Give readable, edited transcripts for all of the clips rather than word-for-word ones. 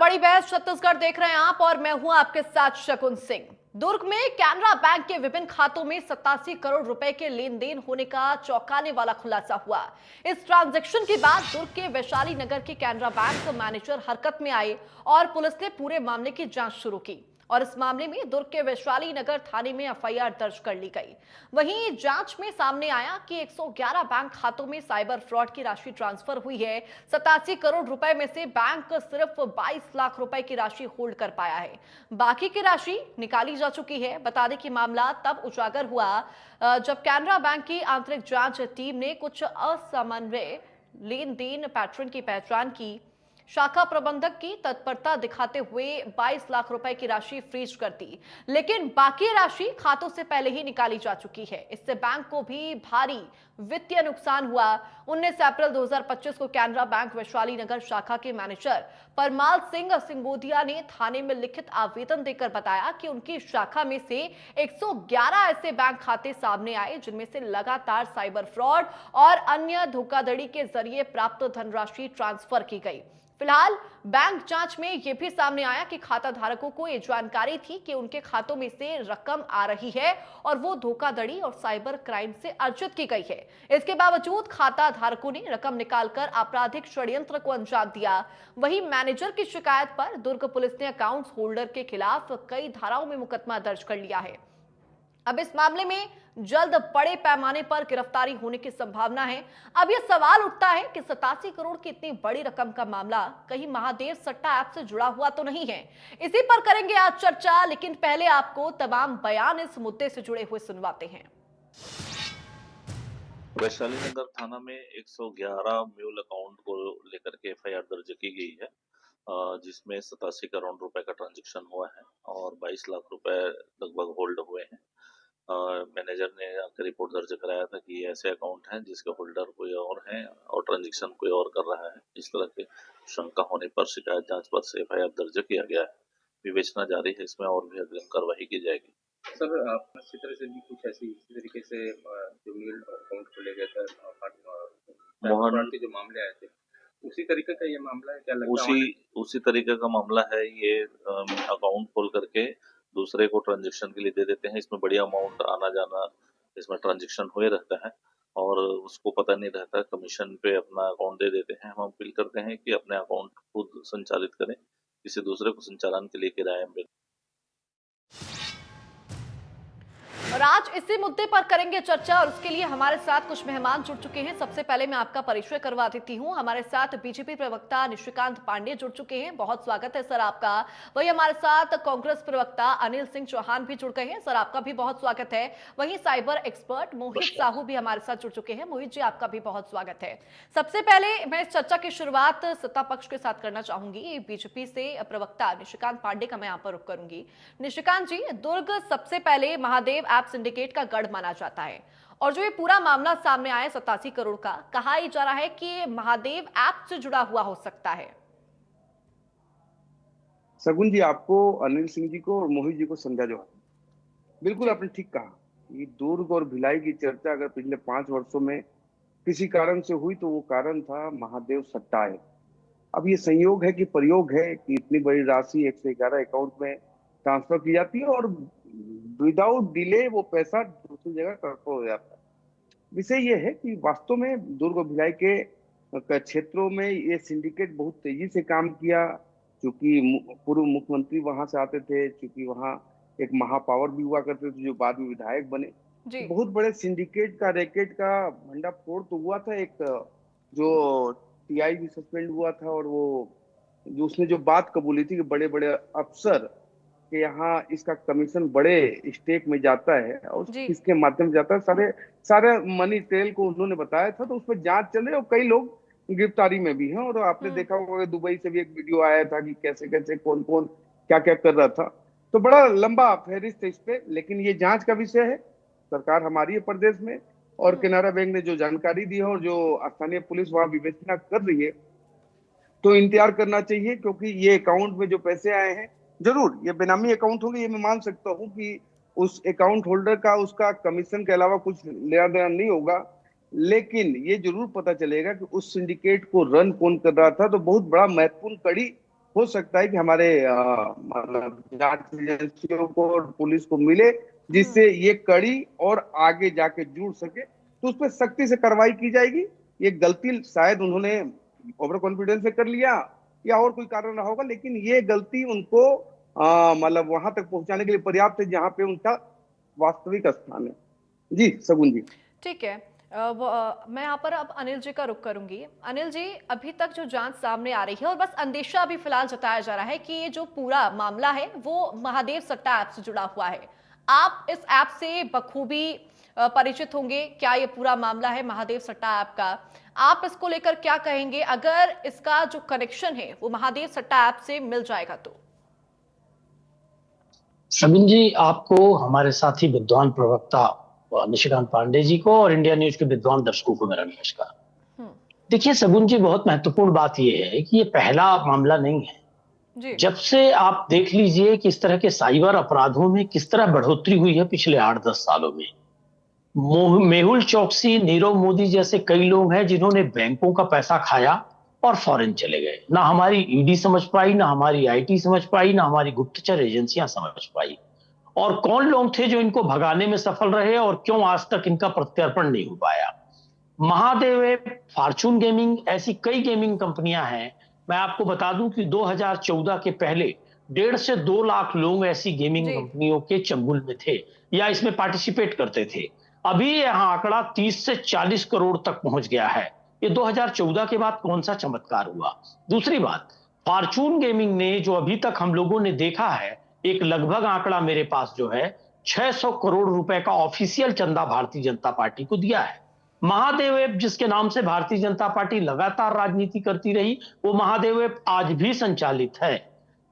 बड़ी बहस छत्तीसगढ़ देख रहे हैं आप और मैं हूं आपके साथ शकुन सिंह। दुर्ग में कैनरा बैंक के विभिन्न खातों में 87 करोड़ रुपए के लेन देन होने का चौंकाने वाला खुलासा हुआ। इस ट्रांजैक्शन के बाद दुर्ग के वैशाली नगर के कैनरा बैंक मैनेजर हरकत में आए और पुलिस ने पूरे मामले की जांच शुरू की और इस मामले में दुर्ग के वैशाली नगर थाने में एफआईआर दर्ज कर ली गई। वहीं जांच में सामने आया कि 111 बैंक खातों में साइबर फ्रॉड की राशि ट्रांसफर हुई है। 87 करोड़ रुपए में से बैंक सिर्फ 22 लाख रुपए की राशि होल्ड कर पाया है, बाकी की राशि निकाली जा चुकी है। बता दें कि मामला तब उजागर हुआ जब कैनरा बैंक की आंतरिक जांच टीम ने कुछ असमन्वय लेन देन पैटर्न की पहचान की। शाखा प्रबंधक की तत्परता दिखाते हुए 22 लाख रुपए की राशि फ्रीज कर दी, लेकिन बाकी राशि खातों से पहले ही निकाली जा चुकी है। इससे बैंक को भी भारी वित्तीय नुकसान हुआ। 19 अप्रैल 2025 को कैनरा बैंक वैशाली नगर शाखा के मैनेजर परमाल सिंह सिंगोदिया ने थाने में लिखित आवेदन देकर बताया कि उनकी शाखा में से 111 ऐसे बैंक खाते सामने आए जिनमें से लगातार साइबर फ्रॉड और अन्य धोखाधड़ी के जरिए प्राप्त धनराशि ट्रांसफर की गई। फिलहाल बैंक जांच में यह भी सामने आया कि खाता धारकों को यह जानकारी थी कि उनके खातों में से रकम आ रही है और वो धोखाधड़ी और साइबर क्राइम से अर्जित की गई है। इसके बावजूद खाता धारकों ने रकम निकालकर आपराधिक षड्यंत्र को अंजाम दिया। वहीं मैनेजर की शिकायत पर दुर्ग पुलिस ने अकाउंट्स होल्डर के खिलाफ कई धाराओं में मुकदमा दर्ज कर लिया है। अब इस मामले में जल्द बड़े पैमाने पर गिरफ्तारी होने की संभावना है। अब यह सवाल उठता है कि 87 करोड़ की इतनी बड़ी रकम का मामला कहीं महादेव सट्टा ऐप से जुड़ा हुआ तो नहीं है। इसी पर करेंगे आज चर्चा, लेकिन पहले आपको तमाम बयान इस मुद्दे से जुड़े हुए सुनवाते हैं। वैशाली नगर थाना में 111 म्यूल अकाउंट को लेकर के एफआईआर दर्ज की गई है, जिसमें 87 करोड़ रुपए का ट्रांजैक्शन हुआ है और 22 लाख रुपए लगभग होल्ड हुए हैं। मैनेजर ने आकर रिपोर्ट दर्ज कराया था कि ये ऐसे अकाउंट हैं जिसके होल्डर कोई और हैं और ट्रांजैक्शन कोई और कर रहा है। इस तरह की शंका होने पर शिकायत जांच पर से एफआईआर दर्ज किया गया है। विवेचना जारी है, इसमें और भी अग्रिम कार्रवाई की जाएगी। सर, आप इसी तरह से भी कुछ इसी तरीके से जो मेल अकाउंट खोले गए थे, मोहन के जो मामले आए थे, उसी तरीके का ये मामला है क्या लगता है? उसी तरीके का मामला है ये। अकाउंट खोल करके दूसरे को ट्रांजैक्शन के लिए दे देते हैं। इसमें बड़ी अमाउंट आना जाना इसमें ट्रांजैक्शन हुए रहता है और उसको पता नहीं रहता। कमीशन पे अपना अकाउंट दे देते हैं। हम अपील करते हैं कि अपने अकाउंट खुद संचालित करें, किसी दूसरे को संचालन के लिए किराए में। और आज इसी मुद्दे पर करेंगे चर्चा और उसके लिए हमारे साथ कुछ मेहमान जुड़ चुके हैं। सबसे पहले मैं आपका परिचय करवा देती हूं। हमारे साथ बीजेपी प्रवक्ता निशिकांत पांडे जुड़ चुके हैं, बहुत स्वागत है सर आपका। वहीं हमारे साथ कांग्रेस प्रवक्ता अनिल सिंह चौहान भी जुड़ गए हैं, सर आपका भी बहुत स्वागत है। वहीं साइबर एक्सपर्ट मोहित साहू भी हमारे साथ जुड़ चुके हैं, मोहित जी आपका भी बहुत स्वागत है। सबसे पहले मैं इस चर्चा की शुरुआत सत्ता पक्ष के साथ करना चाहूंगी। बीजेपी से प्रवक्ता निशिकांत पांडे का मैं यहाँ पर रुख करूंगी। निशिकांत जी, दुर्ग सबसे पहले महादेव ऐप सिंडिकेट का गढ़ माना जाता है और जो ये पूरा मामला सामने आया 87 करोड़ का, कहा ही जा रहा है कि महादेव ऐप से जुड़ा हुआ हो सकता है। सगुन जी, आपको, अनिल सिंह जी को और मोहित जी को समझा जो बिल्कुल आपने ठीक कहा। ये दुर्ग और भिलाई की चर्चा अगर पिछले 5 वर्षों में किसी कारण से हुई तो वो कारण था महादेव सट्टा ऐप। अब ये संयोग है कि प्रयोग है कि इतनी बड़ी राशि 111 अकाउंट में ट्रांसफर की जाती है और विदाउट डिले वो पैसा दूसरी जगह ट्रांसफर हो जाता है। विषय ये है कि वास्तव में दुर्ग और भिलाई के क्षेत्रों में ये सिंडिकेट बहुत तेजी से काम किया, क्योंकि पूर्व मुख्यमंत्री वहां से आते थे, क्योंकि वहां एक महापावर भी हुआ करते थे जो बाद में विधायक बने। तो बहुत बड़े सिंडिकेट का रैकेट का भंडाफोड़ तो हुआ था। एक जो टीआई भी सस्पेंड हुआ था और वो जो उसने जो बात कबूली थी कि बड़े बड़े अफसर कि यहाँ इसका कमीशन बड़े स्टेक में जाता है और किसके माध्यम से जाता है, सारे मनी ट्रेल को उन्होंने बताया था। तो उस पर जांच चल रही है और कई लोग गिरफ्तारी में भी हैं। और आपने देखा होगा दुबई से भी एक वीडियो आया था कि कैसे कैसे कौन कौन क्या क्या कर रहा था। तो बड़ा लंबा फहरिस्त है इस पे, लेकिन ये जांच का विषय है। सरकार हमारी है प्रदेश में और केनरा बैंक ने जो जानकारी दी है और जो स्थानीय पुलिस वहां विवेचना कर रही है, तो इंतजार करना चाहिए। क्योंकि ये अकाउंट में जो पैसे आए हैं, जरूर ये बेनामी अकाउंट होंगे, ये मैं मान सकता हूँ कि उस अकाउंट होल्डर का उसका कमीशन के अलावा कुछ लेना देना नहीं होगा, लेकिन ये जरूर पता चलेगा कि उस सिंडिकेट को रन कौन कर रहा था। तो बहुत बड़ा महत्वपूर्ण कड़ी हो सकता है कि हमारे मतलब जांच एजेंसियों को और पुलिस को मिले, जिससे ये कड़ी और आगे जाके जुड़ सके, तो उस पर सख्ती से कार्रवाई की जाएगी। ये गलती शायद उन्होंने ओवर कॉन्फिडेंस से कर लिया या और कोई कारण रहा होगा, लेकिन ये गलती उनको मतलब वहां तक पहुंचाने के लिए पर्याप्त है जहां पे उनका वास्तविक स्थान है। जी सगुन जी। ठीक है। मैं यहाँ पर अब अनिल जी का रुख करूंगी। अनिल जी, अभी तक जो जांच सामने आ रही है और बस अंदेशा अभी फिलहाल जताया जा रहा है कि ये जो पूरा मामला है वो महादेव सट्टा ऐप से जुड़ा हुआ है। आप इस ऐप से बखूबी परिचित होंगे, क्या ये पूरा मामला है महादेव सट्टा ऐप का? आप इसको लेकर क्या कहेंगे अगर इसका जो कनेक्शन है वो महादेव सट्टा ऐप से मिल जाएगा तो? सबिन जी, आपको, हमारे साथी विद्वान प्रवक्ता निशिकांत पांडे जी को और इंडिया न्यूज के विद्वान दर्शकों को मेरा नमस्कार। देखिए सगुन जी, बहुत महत्वपूर्ण बात यह है कि ये पहला मामला नहीं है जी। जब से आप देख लीजिए कि इस तरह के साइबर अपराधों में किस तरह बढ़ोतरी हुई है पिछले 8-10 सालों में। मेहुल चौकसी, नीरव मोदी जैसे कई लोग हैं जिन्होंने बैंकों का पैसा खाया और फॉरेन चले गए। ना हमारी ईडी समझ पाई, ना हमारी आईटी समझ पाई, ना हमारी गुप्तचर एजेंसियां समझ पाई। और कौन लोग थे जो इनको भगाने में सफल रहे और क्यों आज तक इनका प्रत्यर्पण नहीं हो पाया। महादेव ऐप, फॉर्चून गेमिंग, ऐसी कई गेमिंग कंपनियां हैं। मैं आपको बता दूं कि 2014 के पहले 1.5 से 2 लाख लोग ऐसी गेमिंग कंपनियों के चंगुल में थे या इसमें पार्टिसिपेट करते थे। अभी यह आंकड़ा 30 से 40 करोड़ तक पहुंच गया है। ये 2014 के बाद कौन सा चमत्कार हुआ। दूसरी बात, फॉर्चून गेमिंग ने जो अभी तक हम लोगों ने देखा है, एक लगभग आंकड़ा मेरे पास जो है 600 करोड़ रुपए का ऑफिशियल चंदा भारतीय जनता पार्टी को दिया है। महादेव ऐप, जिसके नाम से भारतीय जनता पार्टी लगातार राजनीति करती रही, वो महादेव ऐप आज भी संचालित है।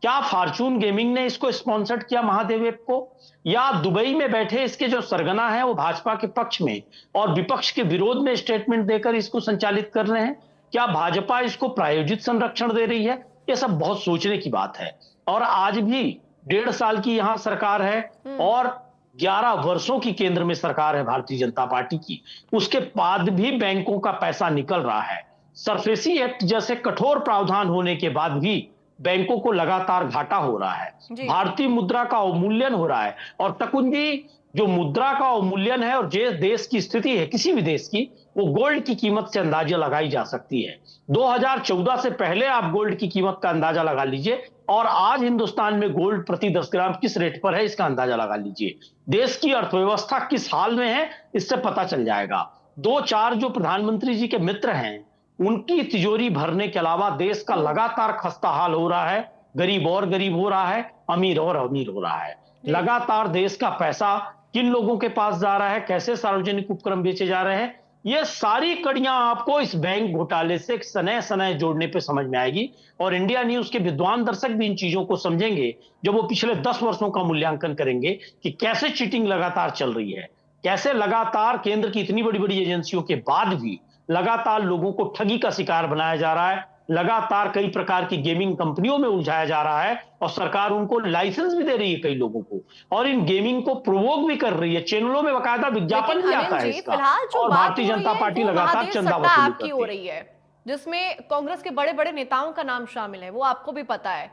क्या फॉर्चून गेमिंग ने इसको स्पॉन्सर्ड किया महादेव ऐप को, या दुबई में बैठे इसके जो सरगना है वो भाजपा के पक्ष में और विपक्ष के विरोध में स्टेटमेंट देकर इसको संचालित कर रहे हैं? क्या भाजपा इसको प्रायोजित संरक्षण दे रही है? ये सब बहुत सोचने की बात है। और आज भी 1.5 साल की यहां सरकार है और 11 वर्षों की केंद्र में सरकार है भारतीय जनता पार्टी की, उसके बाद भी बैंकों का पैसा निकल रहा है। सरफेसी एक्ट जैसे कठोर प्रावधान होने के बाद भी बैंकों को लगातार घाटा हो रहा है। भारतीय मुद्रा का अवमूल्यन हो रहा है। और तकुन जी, जो मुद्रा का अवमूल्यन है और जो देश की स्थिति है किसी भी देश की, वो गोल्ड की कीमत से अंदाजा लगाई जा सकती है। 2014 से पहले आप गोल्ड की कीमत का अंदाजा लगा लीजिए और आज हिंदुस्तान में गोल्ड प्रति 10 ग्राम किस रेट पर है इसका अंदाजा लगा लीजिए। देश की अर्थव्यवस्था किस हाल में है इससे पता चल जाएगा। 2-4 जो प्रधानमंत्री जी के मित्र हैं, उनकी तिजोरी भरने के अलावा देश का लगातार खस्ता हाल हो रहा है। गरीब और गरीब हो रहा है, अमीर और अमीर हो रहा है। लगातार देश का पैसा किन लोगों के पास जा रहा है, कैसे सार्वजनिक उपक्रम बेचे जा रहे हैं, ये सारी कड़ियां आपको इस बैंक घोटाले से सनय सनय जोड़ने पे समझ में आएगी। और इंडिया न्यूज के विद्वान दर्शक भी इन चीजों को समझेंगे जब वो पिछले 10 वर्षों का मूल्यांकन करेंगे कि कैसे चीटिंग लगातार चल रही है, कैसे लगातार केंद्र की इतनी बड़ी बड़ी एजेंसियों के बाद भी लगातार लोगों को ठगी का शिकार बनाया जा रहा है, लगातार कई प्रकार की गेमिंग कंपनियों में उलझाया जा रहा है और सरकार उनको लाइसेंस भी दे रही है कई लोगों को, और इन गेमिंग को प्रोवोक भी कर रही है। चैनलों में बकायदा विज्ञापन भी आता है इसका। और भारतीय जनता पार्टी लगातार चंदा वसूली हो रही है, जिसमें कांग्रेस के बड़े बड़े नेताओं का नाम शामिल है, वो आपको भी पता है।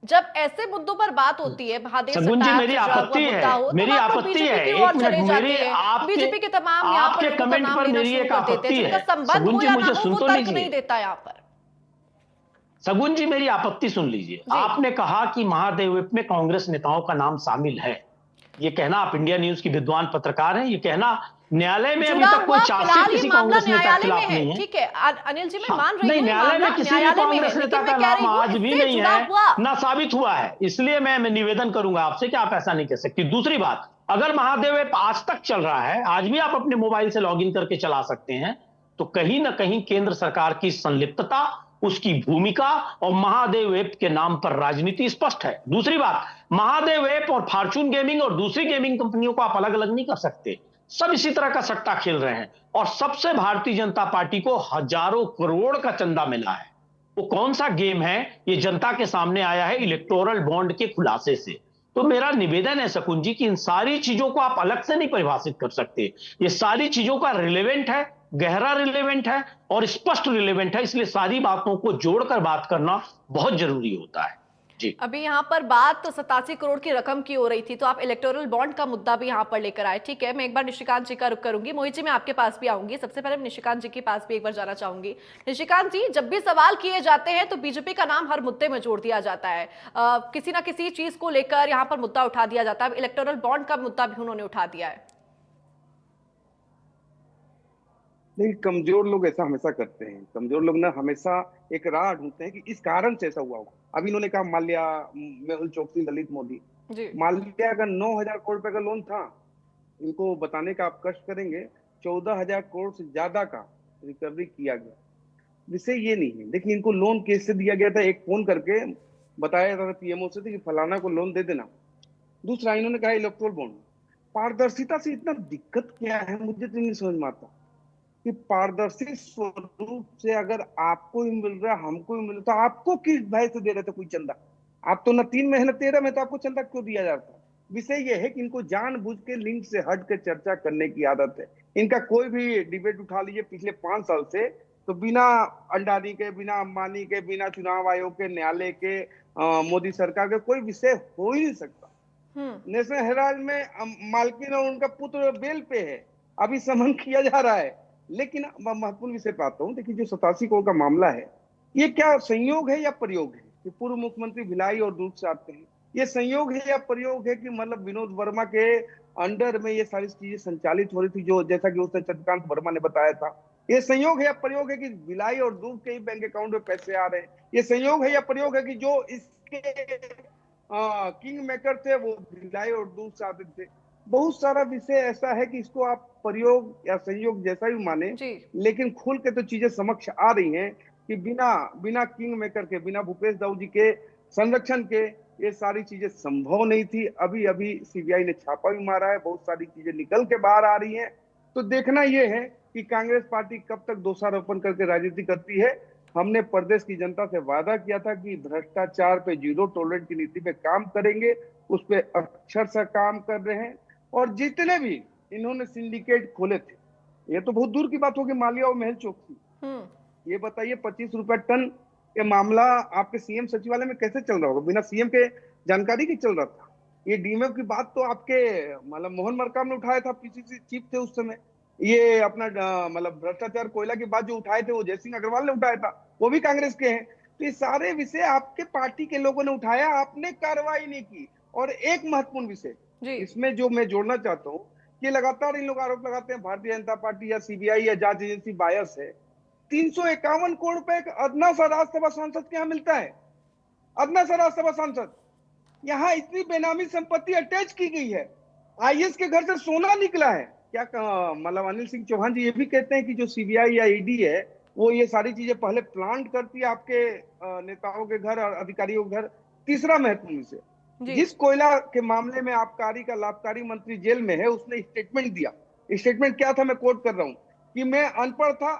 जब ऐसे मुद्दों पर बात होती है, सगुन जी मेरी आपत्ति है, मेरी आपत्ति है, एक मिनट, मेरी बीजेपी के तमाम यहाँ पर कमेंट पर मेरी एक आपत्ति है। सगुन जी मुझे सुन तो लीजिए, नहीं देता यहाँ पर। सगुन जी मेरी आपत्ति सुन लीजिए। आपने कहा कि महादेव ऐप में कांग्रेस नेताओं का नाम शामिल है। ये कहना, आप इंडिया न्यूज की विद्वान पत्रकार हैं, ये कहना न्यायालय में अभी तक कोई चार्जशीट किसी कांग्रेस नेता के खिलाफ नहीं है। ठीक है अनिल जी, मैं मान रही हूं नहीं, न्यायालय में किसी भी कांग्रेस नेता का नाम आज भी नहीं है, ना साबित हुआ है। इसलिए मैं निवेदन करूंगा आपसे कि आप ऐसा नहीं कह सकती। दूसरी बात, अगर महादेव ऐप आज तक चल रहा है, आज भी आप अपने मोबाइल से लॉगिन करके चला सकते हैं, तो कहीं ना कहीं केंद्र सरकार की संलिप्तता, उसकी भूमिका और महादेव ऐप के नाम पर राजनीति स्पष्ट है। दूसरी बात, महादेव ऐप और फॉर्चून गेमिंग और दूसरी गेमिंग कंपनियों को आप अलग अलग नहीं कर सकते। सब इसी तरह का सट्टा खेल रहे हैं और सबसे भारतीय जनता पार्टी को हजारों करोड़ का चंदा मिला है। वो कौन सा गेम है, ये जनता के सामने आया है इलेक्टोरल बॉन्ड के खुलासे से। तो मेरा निवेदन है शकुन जी कि इन सारी चीजों को आप अलग से नहीं परिभाषित कर सकते। ये सारी चीजों का रिलेवेंट है गहरा रिलेवेंट है और स्पष्ट रिलेवेंट है, इसलिए सारी बातों को जोड़कर बात करना बहुत जरूरी होता है। जी। अभी यहाँ पर बात तो 87 करोड़ की रकम की हो रही थी, तो आप इलेक्टोरल बॉन्ड का मुद्दा भी यहाँ पर लेकर आए। ठीक है, मैं एक बार निशिकांत जी का रुख करूंगी। मोहित जी, मैं आपके पास भी आऊंगी। सबसे पहले मैं निशिकांत जी के पास भी एक बार जाना चाहूंगी। निशिकांत जी, जब भी सवाल किए जाते हैं तो बीजेपी का नाम हर मुद्दे में जोड़ दिया जाता है, किसी ना किसी चीज को लेकर यहाँ पर मुद्दा उठा दिया जाता है। इलेक्टोरल बॉन्ड का मुद्दा भी उन्होंने उठा दिया है। नहीं, कमजोर लोग ऐसा हमेशा करते हैं। कमजोर लोग ना हमेशा एक राह ढूंढते हैं कि इस कारण से ऐसा हुआ होगा। अब इन्होंने कहा माल्या, मेहुल चोकसी, ललित मोदी। जी। माल्या का 9,000 करोड़ रुपए का लोन था। इनको बताने का आप कष्ट करेंगे, 14,000 करोड़ से ज्यादा का रिकवरी किया गया। विषय ये नहीं है। देखिए, इनको लोन कैसे दिया गया था, एक फोन करके बताया जाता था पीएमओ से कि फलाना को लोन दे देना। दूसरा, इन्होंने कहा इलेक्ट्रोल बॉन्ड। पारदर्शिता से इतना दिक्कत क्या है, मुझे तो नहीं समझ में आता कि पारदर्शी स्वरूप से अगर आपको ही मिल रहा है, हमको ही मिल रहा, तो आपको किस भय से दे रहे थे कोई चंदा? आप तो न 3 महीने 13 में, तो आपको चंदा क्यों दिया जाता? विषय यह है कि इनको जानबूझ के लिंक से हट के चर्चा करने की आदत है। इनका कोई भी डिबेट उठा लीजिए पिछले 5 साल से, तो बिना अंडानी के, बिना अंबानी के, बिना चुनाव आयोग के, न्यायालय के, मोदी सरकार के कोई विषय हो ही नहीं सकता। नेशनल हेराल्ड में मालकिन और उनका पुत्र बेल पे है, अभी समन किया जा रहा है। लेकिन महत्वपूर्ण विषय पे आता हूं। देखिए, जो 87 करोड़ का मामला है, ये क्या संयोग है या प्रयोग है कि पूर्व मुख्यमंत्री भिलाई और दुर्ग से आते हैं? ये संयोग है या प्रयोग है कि मतलब विनोद वर्मा के अंडर में ये सारी चीजें संचालित हो रही थी, जो जैसा कि उसने चंद्रकांत वर्मा ने बताया था? ये संयोग है या प्रयोग है कि भिलाई और दुर्ग के ही बैंक अकाउंट में पैसे आ रहे हैं? ये संयोग है या प्रयोग है कि जो इसके किंग मेकर थे वो भिलाई और दुर्ग से आते थे? बहुत सारा विषय ऐसा है कि इसको आप प्रयोग या संयोग जैसा भी माने, लेकिन खुल के तो चीजें समक्ष आ रही हैं कि बिना किंग मेकर के, बिना भूपेश दाऊ जी के संरक्षण के ये सारी चीजें संभव नहीं थी। अभी अभी सीबीआई ने छापा भी मारा है, बहुत सारी चीजें निकल के बाहर आ रही हैं। तो देखना यह है कि कांग्रेस पार्टी कब तक दोषारोपण करके राजनीति करती है। हमने प्रदेश की जनता से वादा किया था कि भ्रष्टाचार पे जीरो टॉलरेंस की नीति पे काम करेंगे, उस पे अक्षरशः काम कर रहे हैं। और जितने भी इन्होंने सिंडिकेट खोले थे, ये तो बहुत दूर की बात होगी, माल्या और मेहुल चोकसी, ये बताइए 25 रुपए टन ये मामला आपके सीएम सचिवालय में कैसे चल रहा होगा? बिना सीएम के जानकारी के चल रहा था। ये डीएमएफ की बात तो आपके मतलब मोहन मरकाम ने उठाया था, पीसीसी चीफ थे उस समय। ये अपना मतलब भ्रष्टाचार कोयला की बात जो उठाए थे वो जयसिंह अग्रवाल ने उठाया था, वो भी कांग्रेस के हैं। तो ये सारे विषय आपके पार्टी के लोगों ने उठाया, आपने कार्रवाई नहीं की। और एक महत्वपूर्ण विषय इसमें जो मैं जोड़ना चाहता हूँ कि लगातार इन लोग आरोप लगाते हैं भारतीय जनता पार्टी या सीबीआई या जांच एजेंसी बायस है। 351 करोड़ रुपए अदना सा राज्यसभा सांसद के यहाँ मिलता है। अदना सा राज्यसभा सांसद, यहाँ इतनी बेनामी संपत्ति अटैच की गई है। आईएएस के घर से सोना निकला है। क्या मतलब अनिल सिंह चौहान जी ये भी कहते हैं कि जो सीबीआई या ईडी है वो ये सारी चीजें पहले प्लांट करती है आपके नेताओं के घर और अधिकारियों के घर। तीसरा महत्वपूर्ण विषय, जिस कोयला के मामले में आबकारी का लाभकारी मंत्री जेल में है, उसने स्टेटमेंट दिया। स्टेटमेंट क्या था, मैं कोट कर रहा हूं कि मैं अनपढ़ था,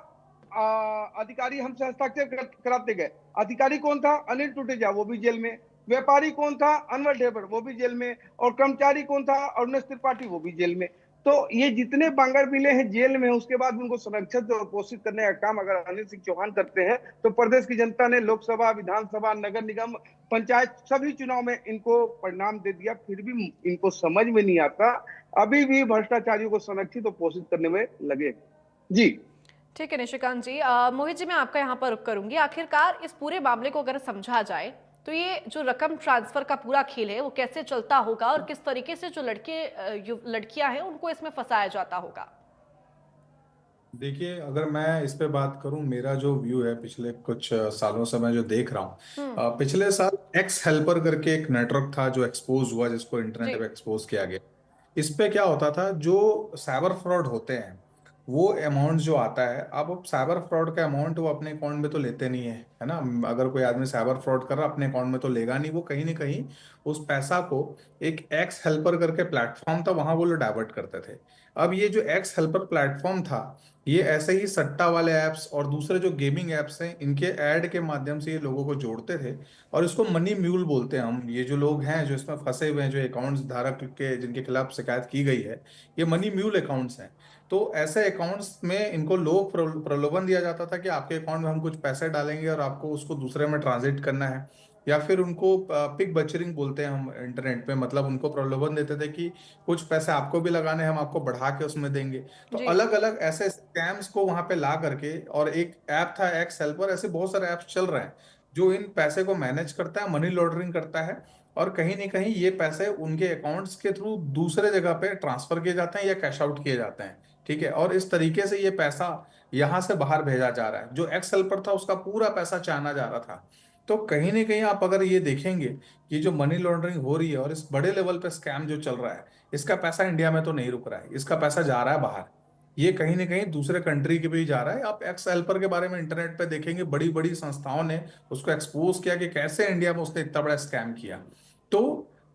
अधिकारी हमसे हस्ताक्षर कराते गए। अधिकारी कौन था? अनिल टूटेजा, वो भी जेल में। व्यापारी कौन था? अनवर ढेबर, वो भी जेल में। और कर्मचारी कौन था? अरुणेश त्रिपाठी, वो भी जेल में। तो ये जितने बांगर बिले हैं जेल में, उसके बाद उनको संरक्षित और पोषित करने का काम अगर अनिल सिंह चौहान करते हैं, तो प्रदेश की जनता ने लोकसभा, विधानसभा, नगर निगम, पंचायत सभी चुनाव में इनको परिणाम दे दिया। फिर भी इनको समझ में नहीं आता, अभी भी भ्रष्टाचारियों को संरक्षित और पोषित करने में लगे। जी ठीक है निशिकांत जी। मोहित जी, मैं आपका यहाँ पर रुक करूंगी। आखिरकार इस पूरे मामले को अगर समझा जाए तो ये जो रकम ट्रांसफर का पूरा खेल है वो कैसे चलता होगा और किस तरीके से जो लड़कियां हैं उनको इसमें फंसाया जाता होगा? देखिए, अगर मैं इस पे बात करूं, मेरा जो व्यू है पिछले कुछ सालों से मैं जो देख रहा हूं, पिछले साल एक्स हेल्पर करके एक नेटवर्क था जो एक्सपोज हुआ, जिसको इंटरनेट पे एक्सपोज किया गया। इस पे क्या होता था, जो साइबर फ्रॉड होते हैं वो अमाउंट जो आता है, अब साइबर फ्रॉड का अमाउंट वो अपने अकाउंट में तो लेते नहीं है ना। अगर कोई आदमी साइबर फ्रॉड कर रहा है अपने अकाउंट में तो लेगा नहीं, वो कहीं ना कहीं उस पैसा को एक एक्स हेल्पर करके प्लेटफॉर्म था, वहां वो लोग डाइवर्ट करते थे। अब ये जो एक्स हेल्पर प्लेटफॉर्म था, ये ऐसे ही सट्टा वाले ऐप्स और दूसरे जो गेमिंग ऐप्स हैं, इनके ऐड के माध्यम से ये लोगों को जोड़ते थे। और इसको मनी म्यूल बोलते हैं हम। ये जो लोग हैं जो इसमें फंसे हुए हैं, जो अकाउंट्स धारक के जिनके खिलाफ शिकायत की गई है, ये मनी म्यूल अकाउंट्स हैं। तो ऐसे अकाउंट्स में इनको लोग प्रलोभन दिया जाता था कि आपके अकाउंट में हम कुछ पैसे डालेंगे और आपको उसको दूसरे में ट्रांजिट करना है, या फिर उनको पिक बचरिंग बोलते हैं हम इंटरनेट पे, मतलब उनको प्रलोभन देते थे कि कुछ पैसे आपको भी लगाने, हम आपको बढ़ा के उसमें देंगे। तो जी अलग अलग ऐसे स्कैम्स को वहां पे ला करके, और एक ऐप था एक्स हेल्पर, ऐसे बहुत सारे ऐप्स चल रहे हैं जो इन पैसे को मैनेज करता है, मनी लॉन्ड्रिंग करता है, और कहीं ना कहीं ये पैसे उनके अकाउंट्स के थ्रू दूसरे जगह पे ट्रांसफर किए जाते हैं या कैश आउट किए जाते हैं। ठीक है, और इस तरीके से ये पैसा यहां से बाहर भेजा जा रहा है। जो एक्स हेल्पर था उसका पूरा पैसा चाइना जा रहा था। तो कहीं ना कहीं आप अगर ये देखेंगे कि जो मनी लॉन्ड्रिंग हो रही है और इस बड़े लेवल पे स्कैम जो चल रहा है, इसका पैसा इंडिया में तो नहीं रुक रहा है, इसका पैसा जा रहा है बाहर। ये कहीं ना कहीं दूसरे कंट्री के भी जा रहा है। आप एक्स हेल्पर के बारे में इंटरनेट पे देखेंगे, बड़ी बड़ी संस्थाओं ने उसको एक्सपोज किया कि कैसे इंडिया में उसने इतना बड़ा स्कैम किया। तो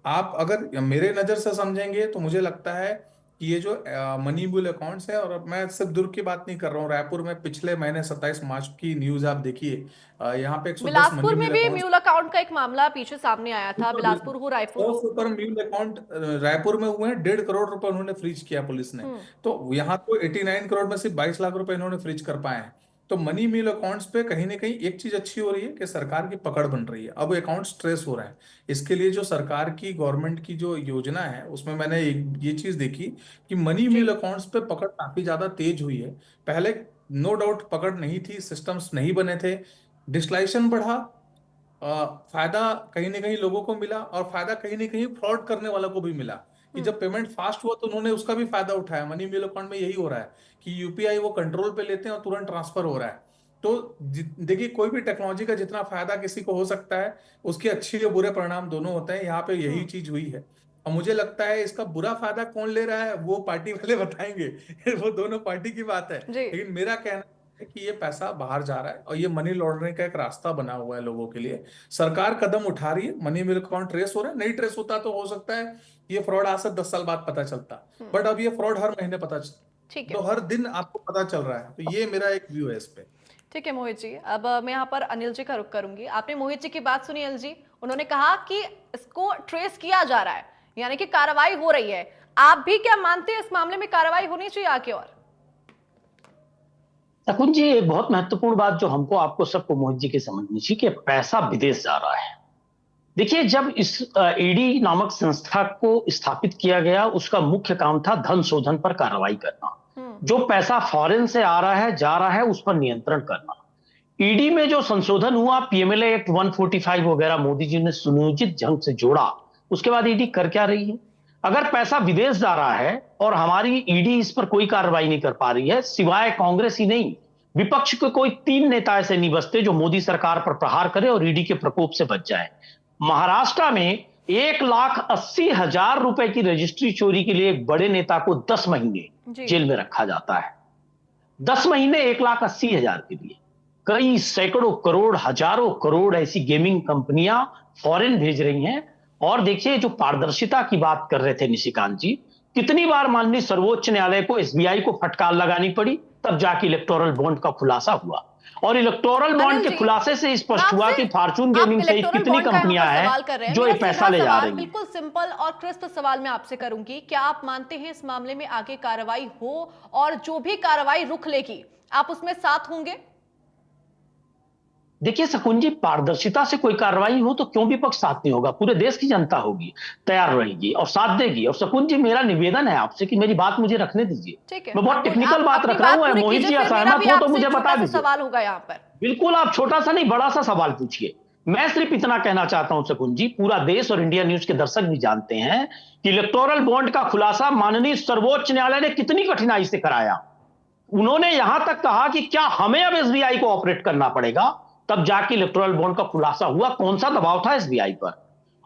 आप अगर मेरे नजर से समझेंगे तो मुझे लगता है कि ये जो मनी मूल अकाउंट्स है, और अब मैं सिर्फ दुर्ग की बात नहीं कर रहा हूँ, रायपुर में पिछले महीने 27 मार्च की न्यूज आप देखिए, यहाँ पे 110 बिलासपुर मनी में मूल भी अकाउंट्स। म्यूल अकाउंट का एक मामला पीछे सामने आया था, बिलासपुर हो रायपुर 100 हो। से ऊपर म्यूल अकाउंट रायपुर में हुए हैं, 1.5 करोड़ रुपए उन्होंने फ्रीज किया पुलिस ने। तो यहाँ तो 89 करोड़ में सिर्फ 22 लाख रुपए इन्होंने फ्रीज कर पाए हैं। तो मनी म्यूल अकाउंट्स पे कहीं ना कहीं एक चीज अच्छी हो रही है कि सरकार की पकड़ बन रही है, अब अकाउंट्स ट्रेस हो रहे हैं। इसके लिए जो सरकार की, गवर्नमेंट की जो योजना है, उसमें मैंने ये चीज देखी कि मनी जी म्यूल अकाउंट्स पे पकड़ काफी ज्यादा तेज हुई है। पहले नो डाउट पकड़ नहीं थी, सिस्टम्स नहीं बने थे, डिजिटलाइजेशन बढ़ा, फायदा कहीं ना कहीं लोगों को मिला, और फायदा कहीं ना कहीं फ्रॉड करने वालों को भी मिला कि जब पेमेंट फास्ट हुआ तो उन्होंने उसका भी फायदा उठाया। मनी म्यूल अकाउंट में यही हो रहा है कि यूपीआई वो कंट्रोल पे लेते हैं और तुरंत ट्रांसफर हो रहा है। तो देखिए, कोई भी टेक्नोलॉजी का जितना फायदा किसी को हो सकता है, उसके अच्छे या बुरे परिणाम दोनों होते हैं। यहाँ पे यही चीज हुई है, और मुझे लगता है इसका बुरा फायदा कौन ले रहा है वो पार्टी वाले बताएंगे वो दोनों पार्टी की बात है। जी लेकिन मेरा कहना है कि ये पैसा बाहर जा रहा है, और ये मनी लॉन्ड्रिंग का एक रास्ता बना हुआ है लोगों के लिए। सरकार कदम उठा रही है, मनी म्यूल अकाउंट ट्रेस हो रहा है। नहीं ट्रेस होता तो हो सकता है ये फ्रॉड आज से 10 साल बाद पता चलता, बट अब ये फ्रॉड हर महीने पता ठीक तो है। हर दिन आपको पता चल रहा है। तो ये मेरा एक व्यू है इस पे। ठीक है मोहित जी, अब मैं यहाँ पर अनिल जी का रुख करूंगी। आपने मोहित जी की बात सुनी अनिल जी, उन्होंने कहा कि इसको ट्रेस किया जा रहा है, यानी कि कार्रवाई हो रही है। आप भी क्या मानते हैं इस मामले में कार्रवाई होनी चाहिए आगे? और शकुन जी, एक बहुत महत्वपूर्ण बात जो हमको, आपको, सबको, मोहित जी की समझनी चाहिए कि पैसा विदेश जा रहा है। देखिए, जब इस ईडी नामक संस्था को स्थापित किया गया, उसका मुख्य काम था धन शोधन पर कार्रवाई करना। जो पैसा फॉरेन से आ रहा है, जा रहा है, उस पर नियंत्रण करना। ईडी में जो संशोधन हुआ, पीएमएलए एक्ट 145 वगैरह मोदी जी ने सुनियोजित ढंग से जोड़ा, उसके बाद ईडी कर क्या रही है? अगर पैसा विदेश जा रहा है और हमारी ईडी इस पर कोई कार्रवाई नहीं कर पा रही है, सिवाय कांग्रेस ही नहीं, विपक्ष के कोई 3 नेता ऐसे नहीं बचते जो मोदी सरकार पर प्रहार करे और ईडी के प्रकोप से बच जाए। महाराष्ट्र में 1,80,000 रुपए की रजिस्ट्री चोरी के लिए एक बड़े नेता को 10 महीने जेल में रखा जाता है। 10 महीने 1,80,000 के लिए कई सैकड़ों करोड़, हजारों करोड़ ऐसी गेमिंग कंपनियां फॉरेन भेज रही हैं। और देखिए, जो पारदर्शिता की बात कर रहे थे निशिकांत जी, कितनी बार माननीय सर्वोच्च न्यायालय को, एसबीआई को फटकार लगानी पड़ी, तब जाके इलेक्टोरल बॉन्ड का खुलासा हुआ। और इलेक्टोरल बॉन्ड के खुलासे से स्पष्ट हुआ कि फॉर्चून गेमिंग सहित कितनी कंपनियां हैं जो ये पैसा ले जा रही हैं। बिल्कुल सिंपल और क्रिस्प सवाल मैं आपसे करूंगी, क्या आप मानते हैं इस मामले में आगे कार्रवाई हो, और जो भी कार्रवाई रुख लेगी आप उसमें साथ होंगे? देखिए शकुन जी, पारदर्शिता से कोई कार्रवाई हो तो क्यों विपक्ष साथ नहीं होगा? पूरे देश की जनता होगी, तैयार रहेगी और साथ देगी। और शकुन जी, मेरा निवेदन है आपसे कि मेरी बात मुझे रखने दीजिए। मैं बहुत टेक्निकल बात रख रहा हूं। मोहित जी असहमत हो तो मुझे बता दीजिए। सवाल होगा यहाँ पर। बिल्कुल, आप छोटा सा नहीं, बड़ा सा सवाल पूछिए। मैं सिर्फ इतना कहना चाहता हूं शकुन जी, पूरा देश और इंडिया न्यूज के दर्शक भी जानते हैं कि इलेक्टोरल बॉन्ड का खुलासा माननीय सर्वोच्च न्यायालय ने कितनी कठिनाई से कराया। उन्होंने यहां तक कहा कि क्या हमें अब एसबीआई को ऑपरेट करना पड़ेगा, तब जाके इलेक्टोरल बॉन्ड का खुलासा हुआ। कौन सा दबाव था एसबीआई पर?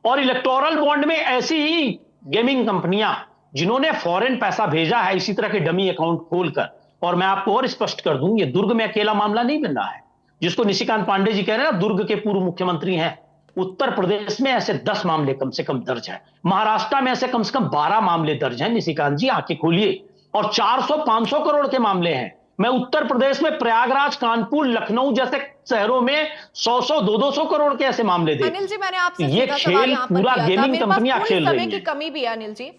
और इलेक्टोरल बॉन्ड में ऐसी ही गेमिंग कंपनियां जिन्होंने फॉरेन पैसा भेजा है, इसी तरह के डमी अकाउंट खोलकर। और मैं आपको और स्पष्ट कर दूं, ये दुर्ग में अकेला मामला नहीं बन रहा है जिसको निशिकांत पांडे जी कह रहे हैं ना, दुर्ग के पूर्व मुख्यमंत्री हैं। उत्तर प्रदेश में ऐसे 10 मामले कम से कम दर्ज हैं। महाराष्ट्र में ऐसे कम से कम 12 मामले दर्ज हैं। निशिकांत जी, आंखें खोलिए। और 400-500 करोड़ के मामले हैं। मैं उत्तर प्रदेश में प्रयागराज, कानपुर, लखनऊ जैसे शहरों में 100-100, 200-200 करोड़ के ऐसे मामले देखे। अनिल जी, मैंने आपसे ये खेल पूरा गेमिंग कंपनियां खेल रही हैं। समय की कमी भी है अनिल जी।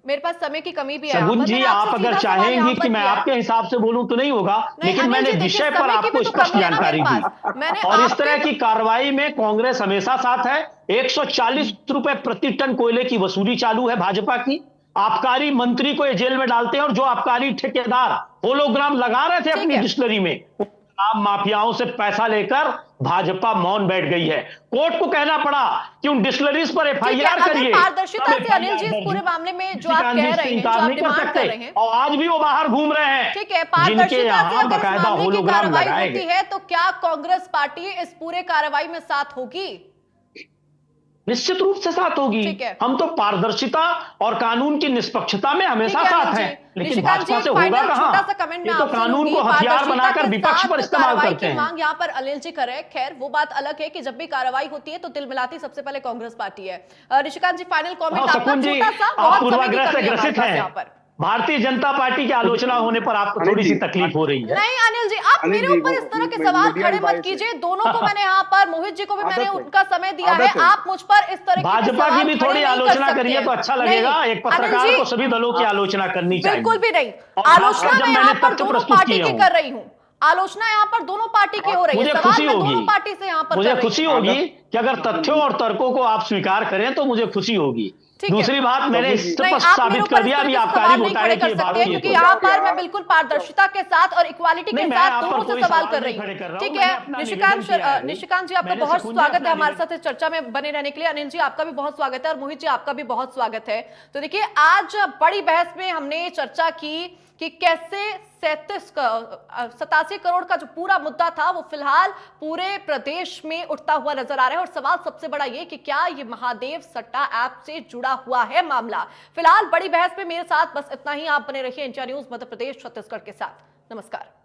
मेरे पास समय की कमी भी है। शगुन जी, मैंने आप आपसे अगर सीधा सवाल यहाँ चाहेंगी पर कि मैं किया है। आपके हिसाब से बोलूं तो नहीं होगा, नहीं, लेकिन अनिल मैंने जी, देखिए, विषय पर समय की आपको भी तो स्पष्ट कमी है ना मेरे जानकारी दी। पास। मैंने और इस आपके तरह की कार्रवाई में कांग्रेस हमेशा साथ है। 140 रुपए प्रति टन कोयले की वसूली चालू है भाजपा की। आबकारी मंत्री को ये जेल में डालते हैं, और जो आबकारी ठेकेदार होलोग्राम लगा रहे थे ठीक अपनी है। डिस्टिलरी में, शराब माफियाओं से पैसा लेकर भाजपा मौन बैठ गई है। कोर्ट को कहना पड़ा कि उन डिस्टिलरीज पर ठीक है, एफआईआर अगर करिए। पारदर्शिता से अनिल जी इस दर्ज पूरे हुई। मामले में जो निशिकांत आप जी कह इससे रहे हैं, जो इनकार आप नहीं कर डिमांड कर सकते, रहे हैं, और आज भी वो बाहर घूम रहे हैं। ठीक है, जिनके पारदर्शिता से यहाँ अगर इस बकायदा मामले की होलोग्राम कार्रवाई लगाए होती गए। है तो क्या कांग्रेस पार्टी इस पूरे कार्रवाई में साथ होगी? निश्चित रूप से साथ होगी। ठीक है। हम तो पारदर्शिता और कानून की निष्पक्षता में हमेशा ठीक है, साथ अनिल हैं, जी। लेकिन निशिकांत जी, भाजपा एक से होगा फाइनल कहां? छोटा सा कमेंट ये मैं तो आपसे कानून लूंगी। को हथियार पारदर्शिता बनाकर के विपक्ष साथ पर इस्तेमाल कार्रवाई करते की हैं। मांग यहाँ पर अनिल जी कर रहे हैं। खैर, वो बात अलग है कि जब भी कार्रवाई होती है तो दिल मिलाती सबसे पहले कांग्रेस पार्टी है। निशिकांत जी, फाइनल कमेंट हाँ, आपका शकुन जी, छोटा सा, आप बहुत समय की पूर्वाग्रह से कमी है हमारे ग्रसित पास हैं। यहाँ पर। भारतीय जनता पार्टी की आलोचना होने पर आपको थोड़ी सी तकलीफ हो रही है। नहीं अनिल जी, आप अनिल मेरे जी, ऊपर वो इस तरह के मैं सवाल मीडिया खड़े की मत बात कीजिए। से- दोनों को मैंने यहाँ पर, मोहित जी को भी मैंने आदत है। उनका समय दिया है। आदत है। आप मुझ पर इस तरह के भाजपा सवाल की भी खड़े थोड़ी नहीं कर आलोचना सकते करिए हैं। तो अच्छा नहीं, लगेगा। एक अनिल पत्रकार जी, को सभी दलों की आलोचना करनी चाहिए। बिल्कुल भी नहीं। और खासकर आलोचना जब मैं मैंने यहाँ पर तथ्य दोनों प्रस्तुत पार्टी किए की हों। कर रही हूँ। आलोचना यहाँ पर दोनों पार्टी की हो रही है। मुझे सवाल खुशी मैं दोनों होगी। पार्टी से यहाँ पर मुझे कर रही खुशी हूँ। होगी कि अगर तथ्यों और तर्कों को आप स्वीकार करें तो मुझे खुशी होगी। ठीक है। दूसरी बात, मैंने नहीं, स्पष्ट नहीं, आप मेरे साबित ऊपर कर इस दिया तरह अभी के आबकारी सवाल नहीं घोटाले खड़े की कर बात सकते, हुई क्योंकि तो। यहाँ पर मैं बिल्कुल पारदर्शिता के साथ और इक्वालिटी के नहीं, मैं साथ आप पर दोनों से कोई सवाल सवाल कर नहीं रही खड़े हूँ। कर रहा हूं। ठीक मैंने है, अपना निशिकांत निवेदन किया है। निशिकांत जी, आपका मैंने बहुत शकुन जी स्वागत अपना है हमारे निवेदन- साथ इस चर्चा में बने रहने के लिए। अनिल जी, आपका भी बहुत स्वागत है, और मोहित जी, आपका भी बहुत स्वागत है। तो देखिए, आज बड़ी बहस में हमने चर्चा की कि कैसे 87 करोड़ का जो पूरा मुद्दा था वो फिलहाल पूरे प्रदेश में उठता हुआ नजर आ रहा है। और सवाल सबसे बड़ा ये कि क्या ये महादेव सट्टा ऐप से जुड़ा हुआ है मामला। फिलहाल बड़ी बहस में मेरे साथ बस इतना ही। आप बने रहिए इंडिया न्यूज मध्य प्रदेश छत्तीसगढ़ के साथ। नमस्कार।